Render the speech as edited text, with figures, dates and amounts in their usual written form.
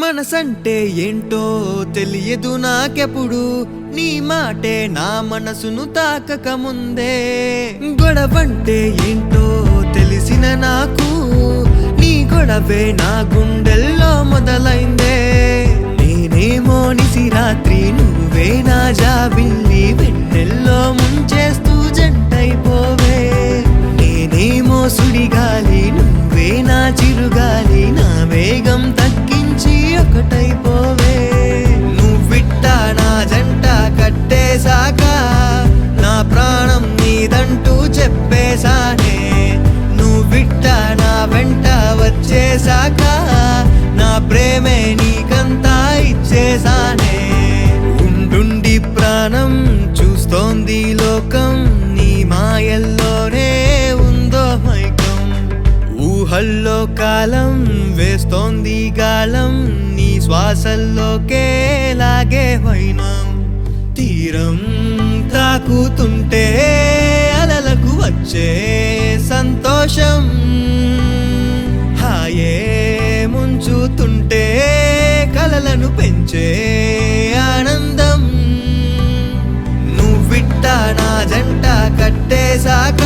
మనసంటే ఏంటో తెలియదు నాకెప్పుడు, నీ మాటే నా మనసును తాకక ముందే. గొడవంటే ఏంటో తెలిసిన నాకు, నీ గొడవే నా గుండెల్లో మొదలైందే. నేనేమో నిసిరాత్రి, నువ్వే నా జాబిల్లి, వెన్నెల్లో ముంచేస్తూ జంటైపోవే. నేనేమో సుడిగాలి, నువ్వే నా చిరుగాలి, నా వేగం తగ్గించి ఒకటైపోవే. నువ్విట్టా నా జంట కట్టేశాక, నా ప్రాణం నీదంటూ చెప్పేశానే. నువ్విట్టా నా వెంట వచ్చేశాక, నా ప్రేమే నీకంతా ఇచ్చేశానే. ఉండుండి ప్రాణం చూస్తోంది లోకం, నీ మాయల్లోనే ఉందో మైకం. ఊహల్లో కాలం వేస్తోంది గాలం, నీ శ్వాసల్లోకే లాగే వైనం. తీరం తాకుతుంటే అలలకు వచ్చే సంతోషం, హాయే ముంచుతుంటే కలలను పెంచే ఆనందం. నువ్విట్టా నా జంట కట్టేశాక,